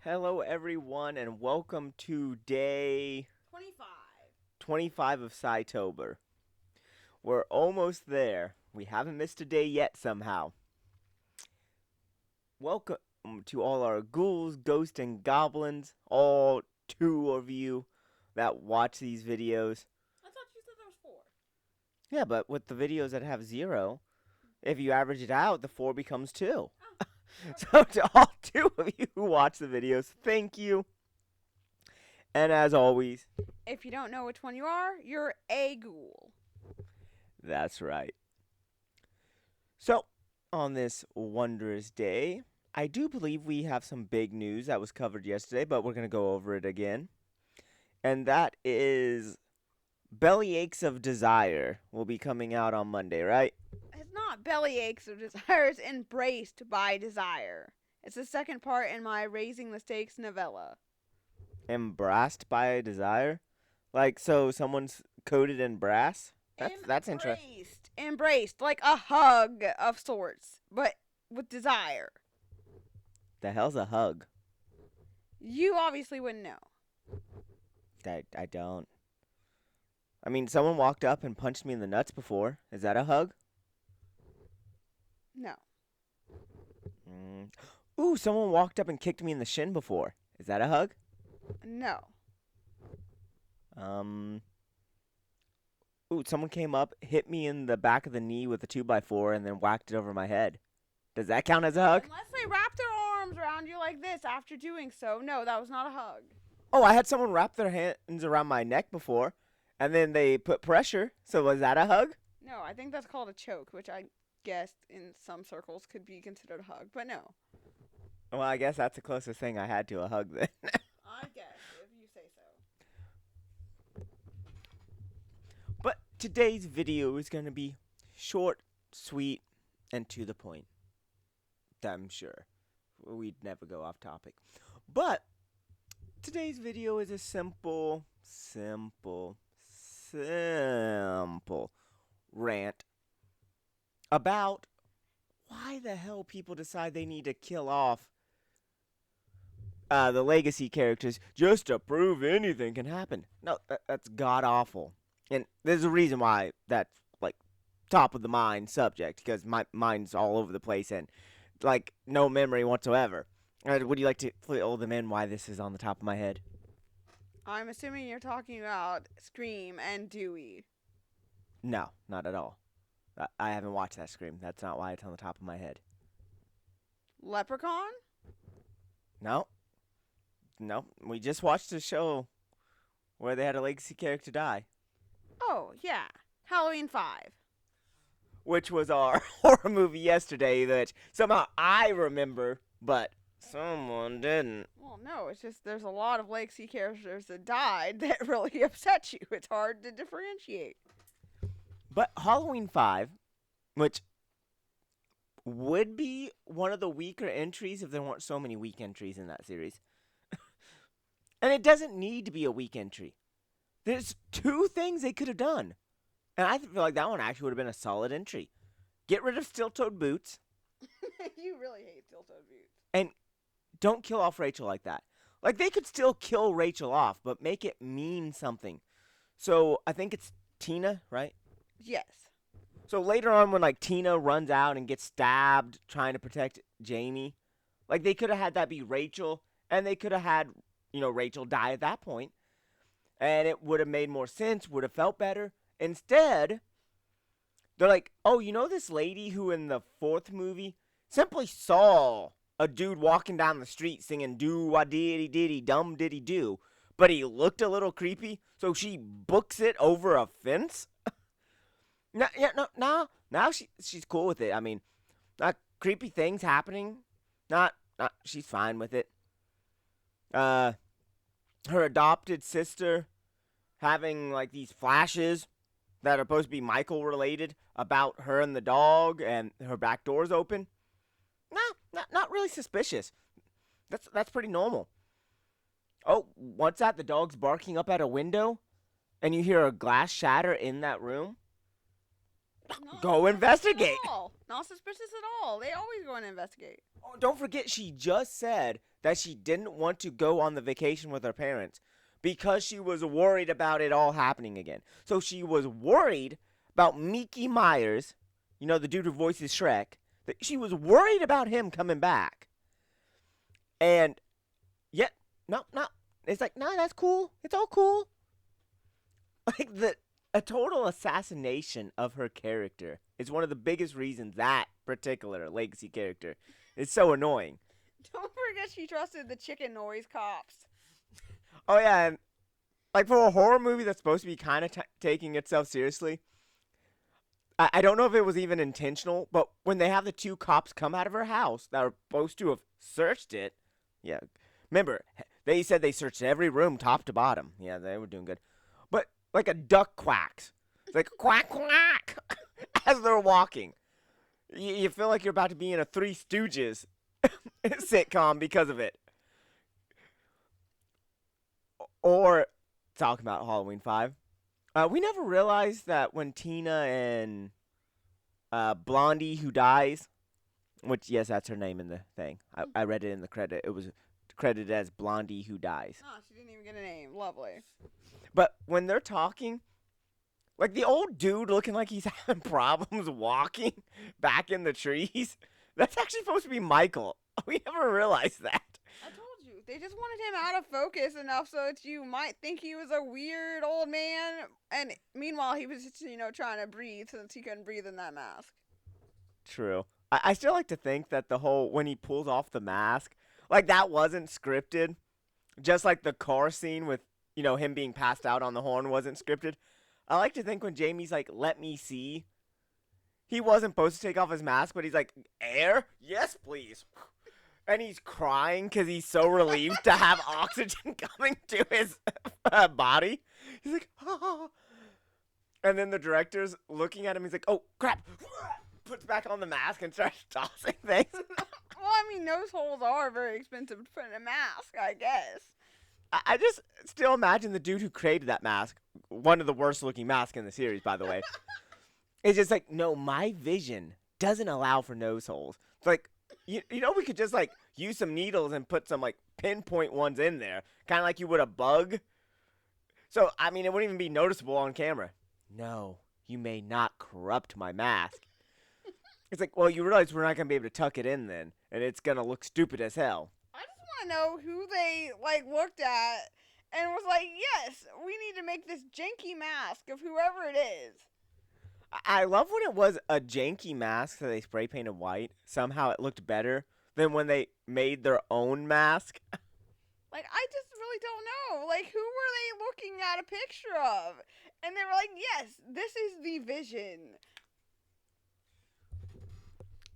Hello, everyone, and welcome to day 25. 25 of CYtober. We're almost there. We haven't missed a day yet, somehow. Welcome to all our ghouls, ghosts, and goblins, all two of you that watch these videos. I thought you said there was four. Yeah, but with the videos that have zero, if you average it out, the four becomes two. Oh, So, to all two of you who watch the videos, thank you. And as always, if you don't know which one you are, you're a ghoul. that's right. So, on this wondrous day, I do believe we have some big news that was covered yesterday, but we're going to go over it again. And that is Bellyaches of Desire will be coming out on Monday, right? It's not belly aches of desire, it's embraced by desire. It's the second part in my Raising the Stakes novella. Embraced by Desire? Like, so someone's coated in brass? That's interesting. Embraced, like a hug of sorts, but with desire. The hell's a hug? You obviously wouldn't know. I don't. I mean, someone walked up and punched me in the nuts before. Is that a hug? No. Ooh, someone walked up and kicked me in the shin before. Is that a hug? No. Ooh, someone came up, hit me in the back of the knee with a 2x4, and then whacked it over my head. Does that count as a hug? Unless they wrap their arms around you like this after doing so. No, that was not a hug. Oh, I had someone wrap their hands around my neck before, and then they put pressure. So was that a hug? No, I think that's called a choke, which I guess in some circles could be considered a hug, but no. Well, I guess that's the closest thing I had to a hug then. I guess, if you say so. But today's video is going to be short, sweet, and to the point. I'm sure. We'd never go off topic. But today's video is a simple rant about why the hell people decide they need to kill off the legacy characters just to prove anything can happen. No, that's god awful. And there's a reason why that's like top of the mind subject, because my mind's all over the place and like no memory whatsoever. Would you like to fill them in why this is on the top of my head? I'm assuming you're talking about Scream and Dewey. No, not at all. I haven't watched that Scream. That's not why it's on the top of my head. Leprechaun? No. No. We just watched a show where they had a legacy character die, Oh, yeah. Halloween 5. which was our horror movie yesterday that somehow I remember, but someone didn't. Well, no, it's just there's a lot of legacy characters that died that really upset you. It's hard to differentiate. But Halloween 5, which would be one of the weaker entries if there weren't so many weak entries in that series. And it doesn't need to be a weak entry. There's two things they could have done. And I feel like that one actually would have been a solid entry. Get rid of steel-toed boots. You really hate steel-toed boots. And don't kill off Rachel like that. Like, they could still kill Rachel off, but make it mean something. So, I think it's Tina, right? Yes. So, later on when, like, Tina runs out and gets stabbed trying to protect Jamie, like, they could have had that be Rachel, and they could have had, Rachel die at that point. And it would have made more sense, would have felt better. Instead, they're like, oh, this lady who in the fourth movie simply saw a dude walking down the street singing do-wa-diddy-diddy, dum-diddy-do, but he looked a little creepy, so she books it over a fence? Now she's cool with it. I mean, not creepy things happening. She's fine with it. Her adopted sister having, like, these flashes that are supposed to be Michael related about her and the dog, and her back door's open. Not really suspicious. That's pretty normal. Oh, what's that? The dog's barking up at a window, and you hear a glass shatter in that room? Not Go investigate. Not suspicious at all. They always go and investigate. Oh, don't forget, she just said that she didn't want to go on the vacation with her parents because she was worried about it all happening again. So she was worried about Mickey Myers, the dude who voices Shrek. That she was worried about him coming back. And yet, no, no. It's like, no, that's cool. It's all cool. Like a total assassination of her character is one of the biggest reasons that particular legacy character is so annoying. Don't forget she trusted the chicken noise cops. Oh yeah, and like for a horror movie that's supposed to be kind of taking itself seriously, I don't know if it was even intentional, but when they have the two cops come out of her house that are supposed to have searched it, yeah, remember they said they searched every room top to bottom. Yeah, they were doing good, but like a duck quacks, it's like quack quack as they're walking. You feel like you're about to be in a Three Stooges sitcom because of it. Or talking about Halloween 5. We never realized that when Tina and Blondie who dies, which yes, that's her name in the thing. I read it in the credit. It was credited as Blondie who dies. Oh, she didn't even get a name. Lovely. But when they're talking, like the old dude looking like he's having problems walking back in the trees, that's actually supposed to be Michael. We never realized that. I told you. They just wanted him out of focus enough so that you might think he was a weird old man. And meanwhile, he was just, trying to breathe since he couldn't breathe in that mask. True. I still like to think that the whole, when he pulls off the mask, like that wasn't scripted. Just like the car scene with, him being passed out on the horn wasn't scripted. I like to think when Jamie's like, let me see, he wasn't supposed to take off his mask, but he's like, air? Yes, please. And he's crying because he's so relieved to have oxygen coming to his body. He's like, oh. And then the director's looking at him. He's like, oh, crap. Puts back on the mask and starts tossing things. Well, I mean, nose holes are very expensive to put in a mask, I guess. I just still imagine the dude who created that mask, one of the worst looking masks in the series, by the way. It's just like, no, my vision doesn't allow for nose holes. It's like, we could just like use some needles and put some like pinpoint ones in there, kind of like you would a bug. So, I mean, it wouldn't even be noticeable on camera. No, you may not corrupt my mask. It's like, well, you realize we're not going to be able to tuck it in then, and it's going to look stupid as hell. I just want to know who they, looked at and was like, yes, we need to make this janky mask of whoever it is. I love when it was a janky mask that they spray painted white. Somehow it looked better than when they made their own mask. I just really don't know. Who were they looking at a picture of? And they were like, yes, this is the vision.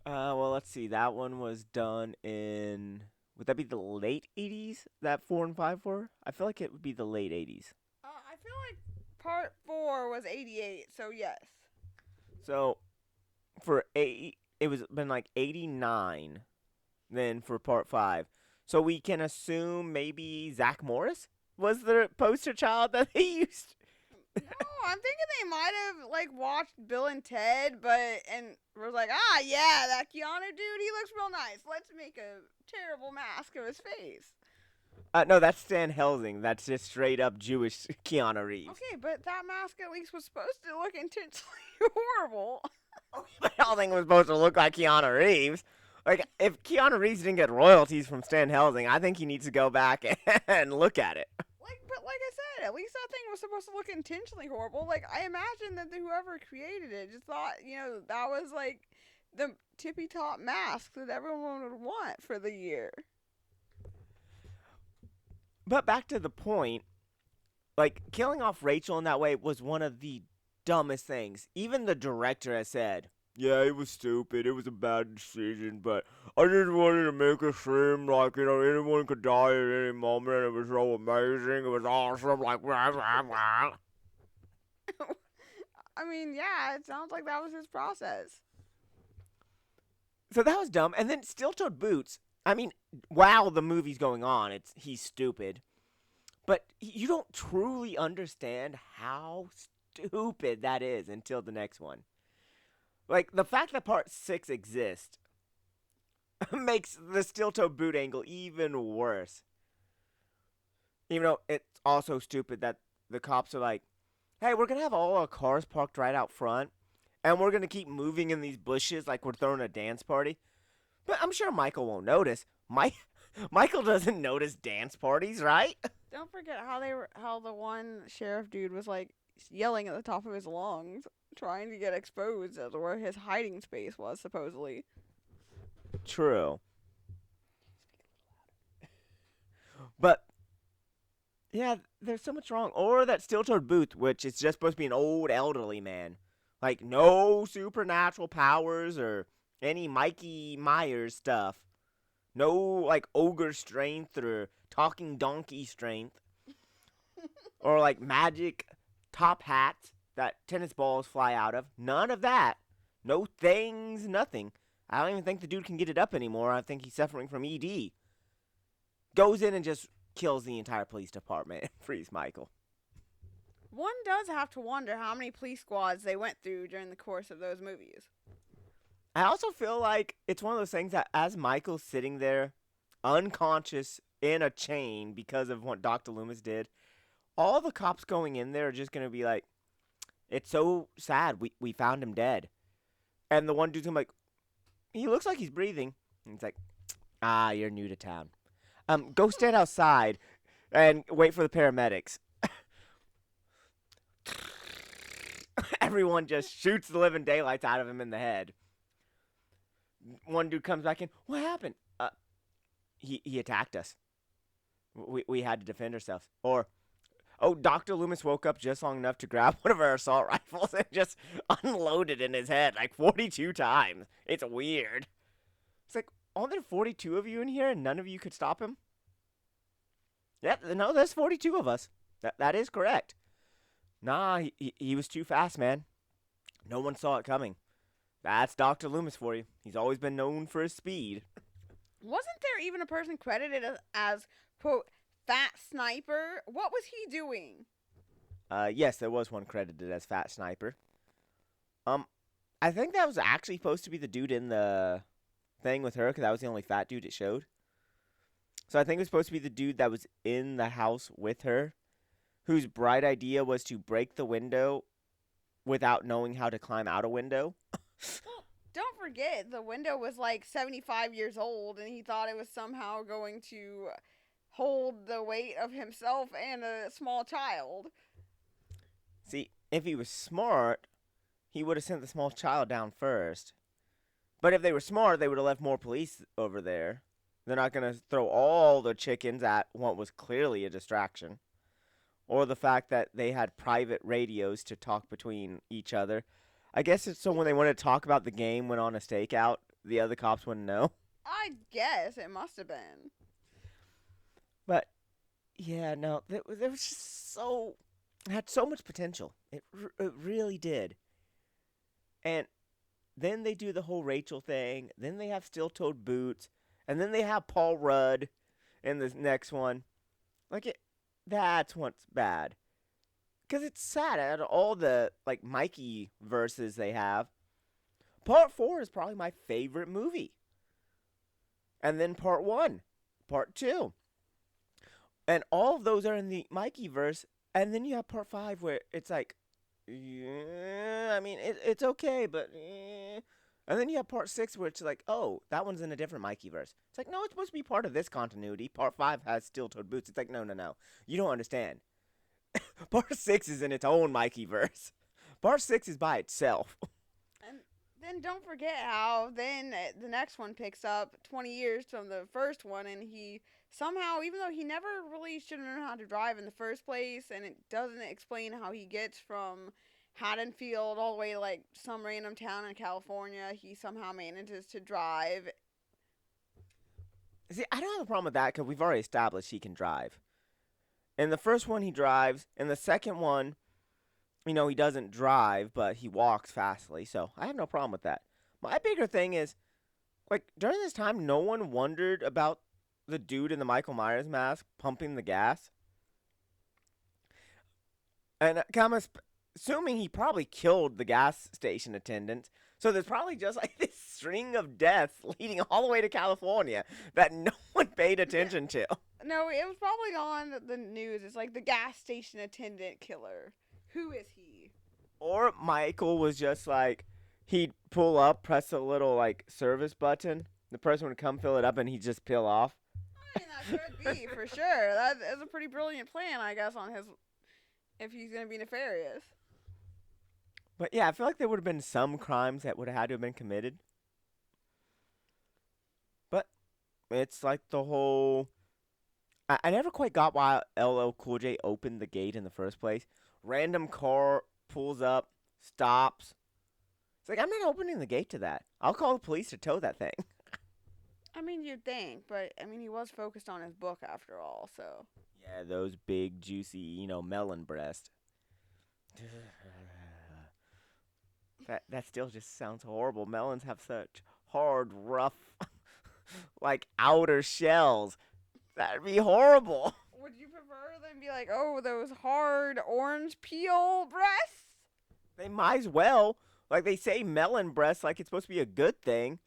Well, let's see. That one was done in. Would that be the late 80s? That 4 and 5 were? I feel like it would be the late 80s. I feel like part 4 was 88, so yes. So, for 8, it was been like 89. Then for part 5. So we can assume maybe Zach Morris was the poster child that they used. No, I'm thinking they might have watched Bill and Ted, and was like, yeah, that Keanu dude, he looks real nice. Let's make a terrible mask of his face. No, that's Stan Helsing. That's just straight up Jewish Keanu Reeves. Okay, but that mask at least was supposed to look intensely horrible. But Helsing was supposed to look like Keanu Reeves. Like, if Keanu Reeves didn't get royalties from Stan Helsing, I think he needs to go back and look at it. But like I said, at least that thing was supposed to look intentionally horrible. I imagine that whoever created it just thought, that was the tippy top mask that everyone would want for the year. But back to the point, killing off Rachel in that way was one of the dumbest things. Even the director has said, yeah, it was stupid. It was a bad decision, but I just wanted to make it seem like, anyone could die at any moment, and it was so amazing. It was awesome, rah, rah, rah. I mean, yeah, it sounds like that was his process. So that was dumb. And then steel-toed boots. I mean, while the movie's going on, he's stupid. But you don't truly understand how stupid that is until the next one. The fact that part 6 exists, makes the steel-toed boot angle even worse. Even though it's also stupid that the cops are like, hey, we're going to have all our cars parked right out front, and we're going to keep moving in these bushes like we're throwing a dance party. But I'm sure Michael won't notice. Michael doesn't notice dance parties, right? Don't forget how the one sheriff dude was like yelling at the top of his lungs, trying to get exposed as to where his hiding space was supposedly. True. But yeah, there's so much wrong. Or that steel-toed boot, which is just supposed to be an old elderly man. Like no supernatural powers or any Mikey Myers stuff. No like ogre strength or talking donkey strength. Or like magic top hats that tennis balls fly out of. None of that. No things, nothing. I don't even think the dude can get it up anymore. I think he's suffering from ED. Goes in and just kills the entire police department and frees Michael. One does have to wonder how many police squads they went through during the course of those movies. I also feel like it's one of those things that as Michael's sitting there, unconscious in a chain because of what Dr. Loomis did, all the cops going in there are just going to be like, it's so sad. We found him dead. And the one dude's gonna be like, he looks like he's breathing. And he's like, you're new to town. Go stand outside and wait for the paramedics. Everyone just shoots the living daylights out of him in the head. One dude comes back in. What happened? He attacked us. We had to defend ourselves. Or, oh, Dr. Loomis woke up just long enough to grab one of our assault rifles and just unload it in his head like 42 times. It's weird. It's like, aren't there 42 of you in here and none of you could stop him? Yeah, no, there's 42 of us. That is correct. Nah, he was too fast, man. No one saw it coming. That's Dr. Loomis for you. He's always been known for his speed. Wasn't there even a person credited as quote, Fat Sniper? What was he doing? Yes, there was one credited as Fat Sniper. I think that was actually supposed to be the dude in the thing with her, because that was the only fat dude it showed. So I think it was supposed to be the dude that was in the house with her, whose bright idea was to break the window without knowing how to climb out a window. Well, don't forget, the window was like 75 years old, and he thought it was somehow going to hold the weight of himself and a small child. See, if he was smart, he would have sent the small child down first. But if they were smart, they would have left more police over there. They're not going to throw all the chickens at what was clearly a distraction. Or the fact that they had private radios to talk between each other. I guess it's so when they wanted to talk about the game, went on a stakeout, the other cops wouldn't know. I guess it must have been. But, yeah, no, there was just so... It had so much potential. It really did. And then they do the whole Rachel thing. Then they have steel-toed boots. And then they have Paul Rudd in the next one. That's what's bad. Because it's sad. Out of all the, Mikey verses they have, Part 4 is probably my favorite movie. And then Part 1. Part 2. And all of those are in the Mikey verse. And then you have Part 5 where it's like, yeah, I mean, it's okay, but And then you have Part 6 where it's like, oh, that one's in a different Mikey verse. It's like, no, it's supposed to be part of this continuity. Part 5 has steel-toed boots. It's like, no. You don't understand. Part 6 is in its own Mikey verse. Part 6 is by itself. And then don't forget how then the next one picks up 20 years from the first one, and he somehow, even though he never really should have known how to drive in the first place, and it doesn't explain how he gets from Haddonfield all the way to like some random town in California, he somehow manages to drive. See, I don't have a problem with that because we've already established he can drive. In the first one, he drives. In the second one, he doesn't drive, but he walks fastly. So I have no problem with that. My bigger thing is, during this time, no one wondered about the dude in the Michael Myers mask pumping the gas. And I'm assuming he probably killed the gas station attendant. So there's probably just like this string of deaths leading all the way to California that no one paid attention to. No, it was probably on the news. It's like the gas station attendant killer. Who is he? Or Michael was just like, he'd pull up, press a little like service button. The person would come fill it up and he'd just peel off. I mean, that could be for sure. That is a pretty brilliant plan, I guess, on his if he's gonna be nefarious. But yeah, I feel like there would have been some crimes that would have had to have been committed. But it's like the whole. I never quite got why LL Cool J opened the gate in the first place. Random car pulls up, stops. It's like, I'm not opening the gate to that. I'll call the police to tow that thing. I mean, you'd think, but I mean, he was focused on his book after all, so. Yeah, those big, juicy, melon breast. That still just sounds horrible. Melons have such hard, rough, like outer shells. That'd be horrible. Would you prefer them be like, oh, those hard orange peel breasts? They might as well. Like they say melon breasts like it's supposed to be a good thing.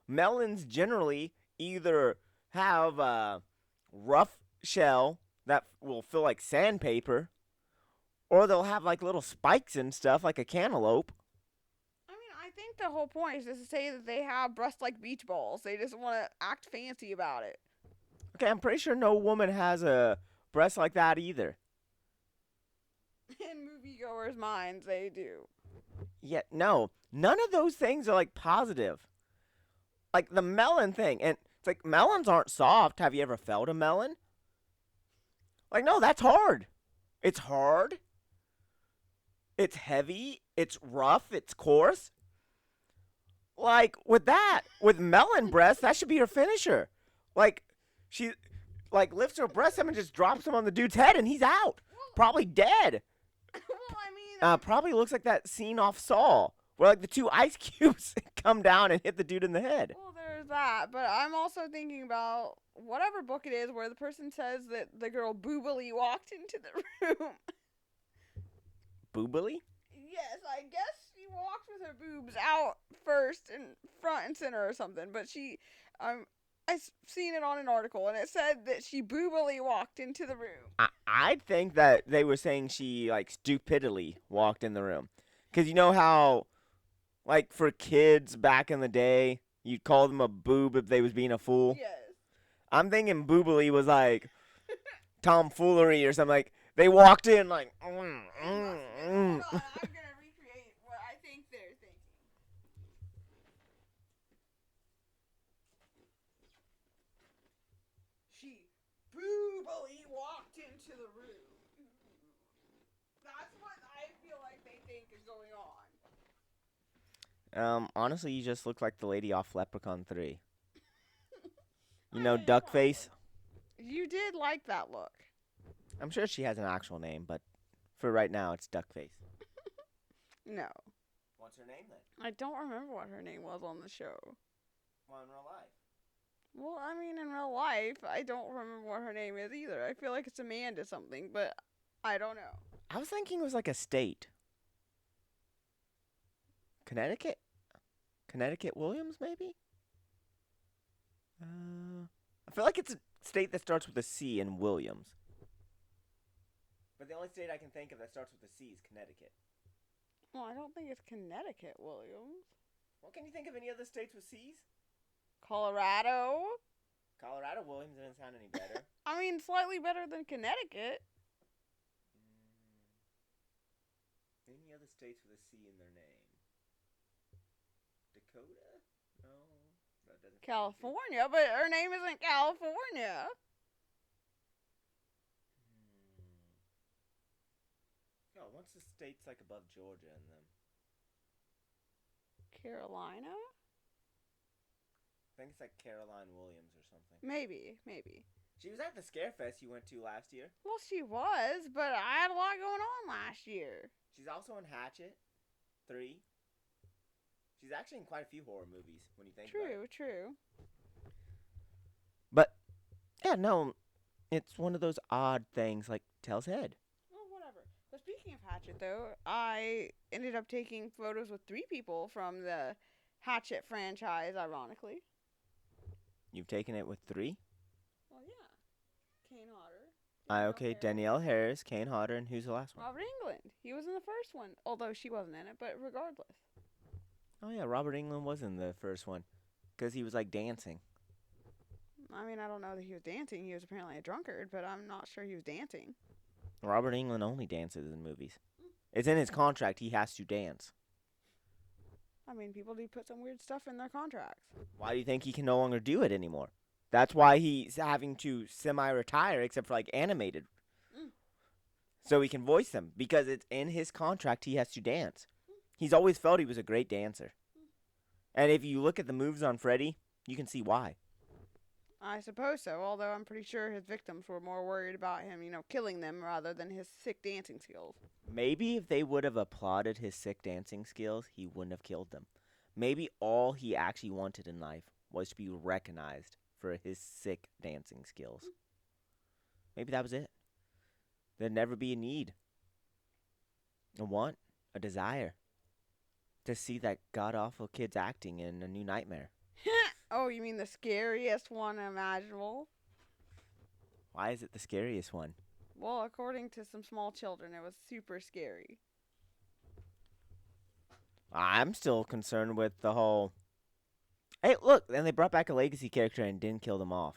Melons generally either have a rough shell that will feel like sandpaper, or they'll have like little spikes and stuff like a cantaloupe. I mean, I think the whole point is just to say that they have breasts like beach balls. They just want to act fancy about it. Okay, I'm pretty sure no woman has a breast like that either. In moviegoers' minds, they do. Yet, no. None of those things are like positive. Like the melon thing. And it's like, melons aren't soft. Have you ever felt a melon? Like, no, that's hard. It's hard. It's heavy. It's rough. It's coarse. Like, with melon breast, that should be her finisher. Like, she, like, lifts her breast up and just drops him on the dude's head, and he's out. Probably dead. Well, I mean, Probably looks like that scene off Saw, where, like, the two ice cubes come down and hit the dude in the head. well, there's that. But I'm also thinking about whatever book it is where the person says that the girl boobily walked into the room. Boobily? Yes, I guess she walked with her boobs out first and front and center or something. But I've seen it on an article, and it said that she boobily walked into the room. I'd think that they were saying she, like, stupidly walked in the room. Because you know how, like, for kids back in the day, you'd call them a boob if they was being a fool? Yes. I'm thinking boobily was, like, tomfoolery or something. Like, they walked in, like, Hold on, I'm gonna recreate what I think they're thinking. She boobily walked into the room. That's what I feel like they think is going on. Honestly, you just look like the lady off Leprechaun 3. You I know, mean, Duckface? You did like that look. I'm sure she has an actual name, but for right now, it's Duckface. No. What's her name, then? I don't remember what her name was on the show. Well, in real life. Well, I mean, in real life, I don't remember what her name is either. I feel like it's Amanda something, but I don't know. I was thinking it was like a state. Connecticut? Connecticut Williams, maybe? I feel like it's a state that starts with a C in Williams. But the only state I can think of that starts with a C is Connecticut. Well, I don't think it's Connecticut, Williams. Well, can you think of any other states with C's? Colorado? Colorado Williams doesn't sound any better. I mean, slightly better than Connecticut. Any other states with a C in their name? Dakota? No, that doesn't. California, but her name isn't California. Oh, what's the states like above Georgia and them? Carolina? I think it's like Caroline Williams or something. Maybe. She was at the Scarefest you went to last year. Well, she was, but I had a lot going on last year. She's also in Hatchet 3. She's actually in quite a few horror movies when you think about it. True. But, yeah, no, it's one of those odd things like Tell's Head. Well, whatever. But speaking of Hatchet, Hatchet though. I ended up taking photos with 3 people from the Hatchet franchise, ironically. You've taken it with 3? Well, yeah. Kane Hodder, Danielle Okay, Harris, Danielle Harris, Kane Hodder, and who's the last one? Robert England. He was in the first one, although she wasn't in it, but regardless. Oh, yeah, Robert England was in the first one because he was like dancing. I mean, I don't know that he was dancing. He was apparently a drunkard, but I'm not sure he was dancing. Robert England only dances in movies. It's in his contract, he has to dance. I mean, people do put some weird stuff in their contracts. Why do you think he can no longer do it anymore? That's why he's having to semi-retire, except for like animated, Mm. so he can voice them because it's in his contract. He has to dance. He's always felt he was a great dancer, and if you look at the moves on Freddy, you can see why. I suppose so, although I'm pretty sure his victims were more worried about him, killing them rather than his sick dancing skills. Maybe if they would have applauded his sick dancing skills, he wouldn't have killed them. Maybe all he actually wanted in life was to be recognized for his sick dancing skills. Maybe that was it. There'd never be a need, a want, a desire to see that god awful kid's acting in A New Nightmare. Oh, you mean the scariest one imaginable? Why is it the scariest one? Well, according to some small children, it was super scary. I'm still concerned with the whole. Hey, look, and they brought back a legacy character and didn't kill them off.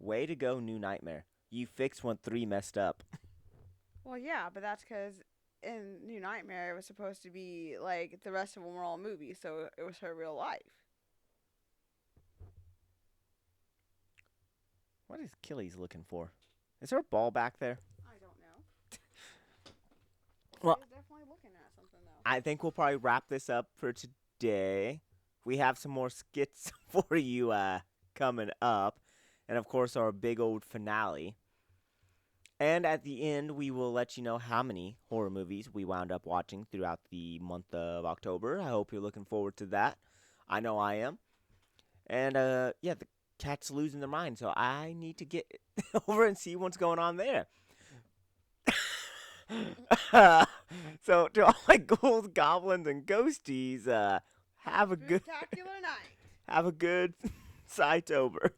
Way to go, New Nightmare. You fixed when 3 messed up. Well, yeah, but that's because in New Nightmare, it was supposed to be like the rest of them were all movies, so it was her real life. What is Achilles looking for? Is there a ball back there? I don't know. Well, He's definitely looking at something, though. I think we'll probably wrap this up for today. We have some more skits for you coming up. And, of course, our big old finale. And at the end, we will let you know how many horror movies we wound up watching throughout the month of October. I hope you're looking forward to that. I know I am. And, yeah, the cat's losing their mind, so I need to get over and see what's going on there. So, to all my ghouls, goblins, and ghosties, have a good Spectacular night. have a good CYtober.